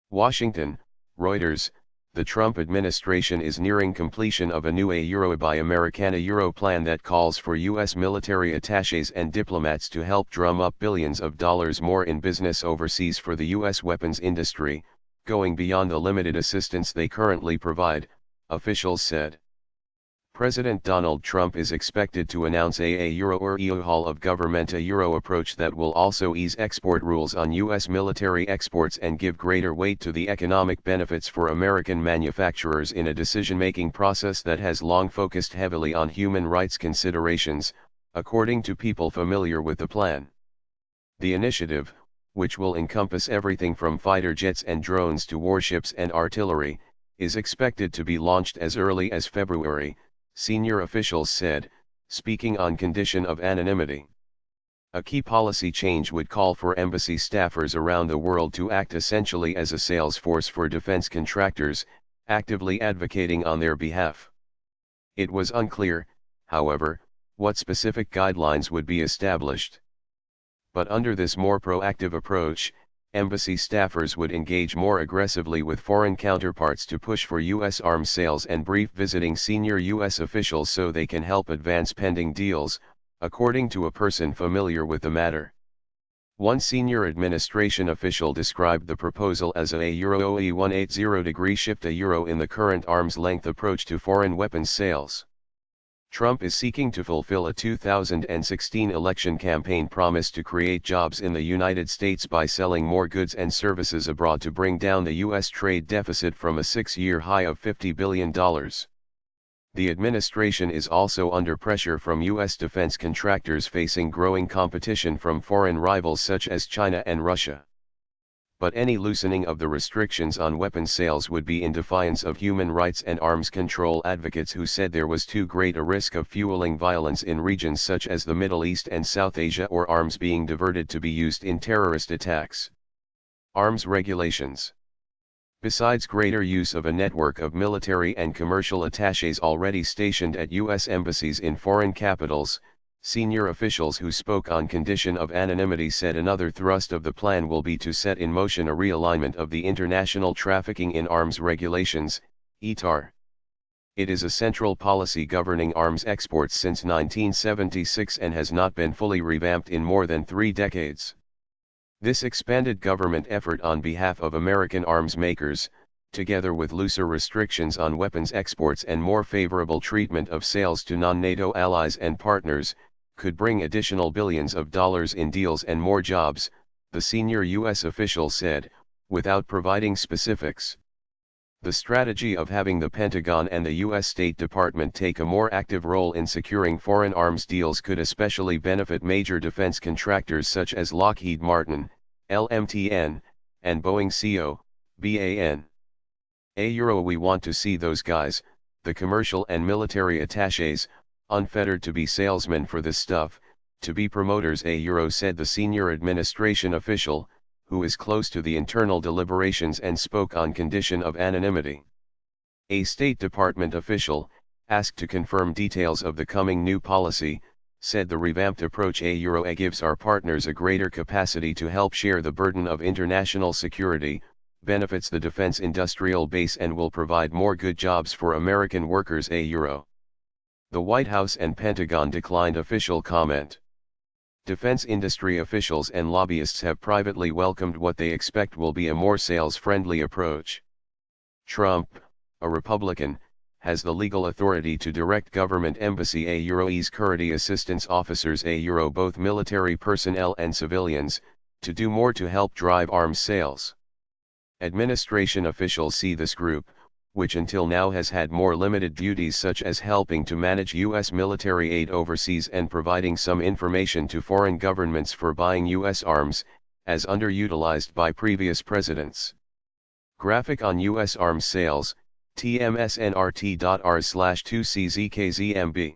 Washington, Reuters, the Trump administration is nearing completion of a new Buy Americana Euro plan that calls for U.S. military attachés and diplomats to help drum up billions of dollars more in business overseas for the U.S. weapons industry, going beyond the limited assistance they currently provide, officials said. President Donald Trump is expected to announce a Euro or EU Hall of Government a Euro approach that will also ease export rules on U.S. military exports and give greater weight to the economic benefits for American manufacturers in a decision-making process that has long focused heavily on human rights considerations, according to people familiar with the plan. The initiative, which will encompass everything from fighter jets and drones to warships and artillery, is expected to be launched as early as February, senior officials said, speaking on condition of anonymity. A key policy change would call for embassy staffers around the world to act essentially as a sales force for defense contractors, actively advocating on their behalf. It was unclear, however, what specific guidelines would be established. But under this more proactive approach, embassy staffers would engage more aggressively with foreign counterparts to push for U.S. arms sales and brief visiting senior U.S. officials so they can help advance pending deals, according to a person familiar with the matter. One senior administration official described the proposal as a Euro 180-degree shift in the current arm's length approach to foreign weapons sales. Trump is seeking to fulfill a 2016 election campaign promise to create jobs in the United States by selling more goods and services abroad to bring down the U.S. trade deficit from a 6-year high of $50 billion. The administration is also under pressure from U.S. defense contractors facing growing competition from foreign rivals such as China and Russia. But any loosening of the restrictions on weapons sales would be in defiance of human rights and arms control advocates who said there was too great a risk of fueling violence in regions such as the Middle East and South Asia or arms being diverted to be used in terrorist attacks. Arms regulations. Besides greater use of a network of military and commercial attachés already stationed at U.S. embassies in foreign capitals, senior officials who spoke on condition of anonymity said another thrust of the plan will be to set in motion a realignment of the International Trafficking in Arms Regulations, ITAR. It is a central policy governing arms exports since 1976 and has not been fully revamped in more than 3 decades. This expanded government effort on behalf of American arms makers, together with looser restrictions on weapons exports and more favorable treatment of sales to non-NATO allies and partners, could bring additional billions of dollars in deals and more jobs, the senior U.S. official said, without providing specifics. The strategy of having the Pentagon and the U.S. State Department take a more active role in securing foreign arms deals could especially benefit major defense contractors such as Lockheed Martin, LMTN, and Boeing Co., BAN. We want to see those guys, the commercial and military attachés, unfettered to be salesmen for this stuff, to be promoters said the senior administration official, who is close to the internal deliberations and spoke on condition of anonymity. A State Department official, asked to confirm details of the coming new policy, said the revamped approach gives our partners a greater capacity to help share the burden of international security, benefits the defense industrial base and will provide more good jobs for American workers. The White House and Pentagon declined official comment. Defense industry officials and lobbyists have privately welcomed what they expect will be a more sales-friendly approach. Trump, a Republican, has the legal authority to direct government embassy security assistance officers both military personnel and civilians, to do more to help drive arms sales. Administration officials see this group, which until now has had more limited duties such as helping to manage U.S. military aid overseas and providing some information to foreign governments for buying U.S. arms, as underutilized by previous presidents. Graphic on U.S. arms sales, tmsnrt.r/2czkzmb.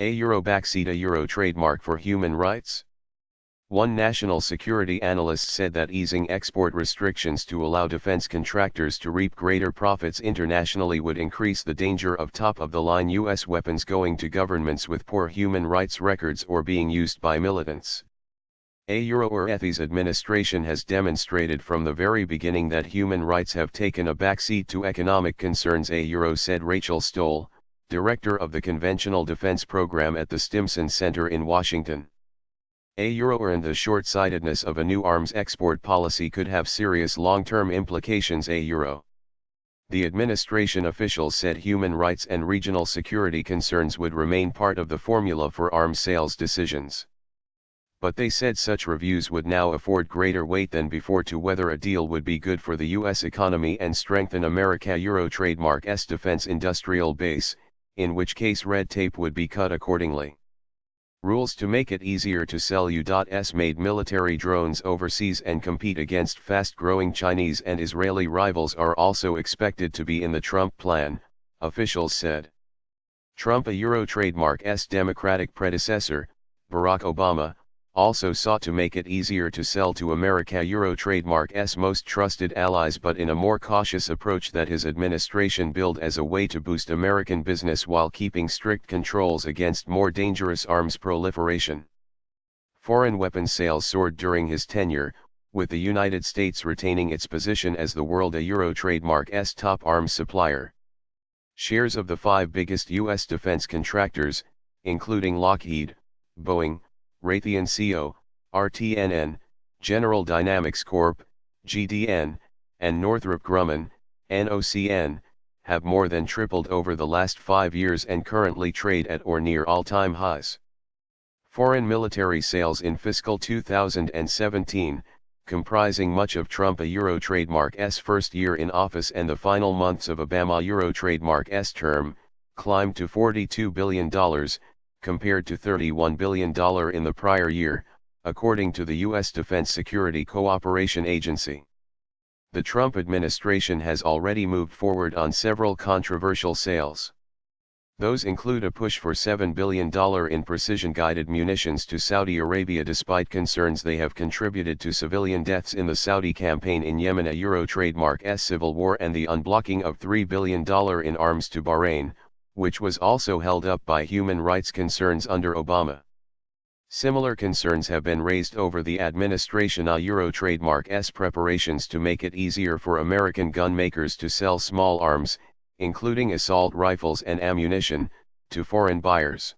A backseat trademark for human rights? One national security analyst said that easing export restrictions to allow defense contractors to reap greater profits internationally would increase the danger of top-of-the-line U.S. weapons going to governments with poor human rights records or being used by militants. A Euro-ETHI's administration has demonstrated from the very beginning that human rights have taken a backseat to economic concerns, A Euro said Rachel Stoll, director of the Conventional Defense Program at the Stimson Center in Washington. A Euro and the short-sightedness of a new arms export policy could have serious long-term implications, A Euro. The administration officials said human rights and regional security concerns would remain part of the formula for arms sales decisions. But they said such reviews would now afford greater weight than before to whether a deal would be good for the U.S. economy and strengthen America-Euro trademark's defense industrial base, in which case red tape would be cut accordingly. Rules to make it easier to sell U.S.-made military drones overseas and compete against fast-growing Chinese and Israeli rivals are also expected to be in the Trump plan, officials said. Trump, a Euro trademark's Democratic predecessor, Barack Obama, also sought to make it easier to sell to America-Euro trademark's most trusted allies, but in a more cautious approach that his administration billed as a way to boost American business while keeping strict controls against more dangerous arms proliferation. Foreign weapons sales soared during his tenure, with the United States retaining its position as the world a Euro trademark's top arms supplier. Shares of the 5 biggest U.S. defense contractors, including Lockheed, Boeing, Raytheon Co., RTNN, General Dynamics Corp., GDN, and Northrop Grumman, NOCN, have more than tripled over the last 5 years and currently trade at or near all-time highs. Foreign military sales in fiscal 2017, comprising much of Trump a Euro trademark's first year in office and the final months of Obama Euro trademark's term, climbed to $42 billion, compared to $31 billion in the prior year, according to the U.S. Defense Security Cooperation Agency. The Trump administration has already moved forward on several controversial sales. Those include a push for $7 billion in precision-guided munitions to Saudi Arabia despite concerns they have contributed to civilian deaths in the Saudi campaign in Yemen, a Euro trademark's civil war, and the unblocking of $3 billion in arms to Bahrain, which was also held up by human rights concerns under Obama. Similar concerns have been raised over the administration a Euro trademark's preparations to make it easier for American gun makers to sell small arms, including assault rifles and ammunition, to foreign buyers.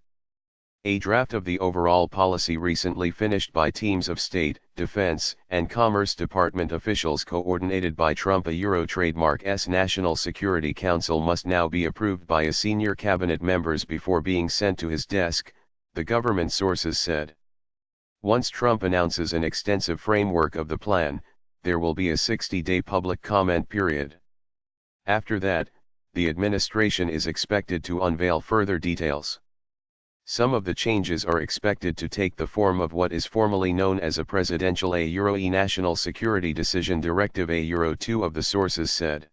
A draft of the overall policy recently finished by teams of State, Defense, and Commerce Department officials coordinated by Trump a Euro trademark's National Security Council must now be approved by a senior cabinet members before being sent to his desk, the government sources said. Once Trump announces an extensive framework of the plan, there will be a 60-day public comment period. After that, the administration is expected to unveil further details. Some of the changes are expected to take the form of what is formally known as a presidential a Euro National Security Decision Directive a Euro 2 of the sources said.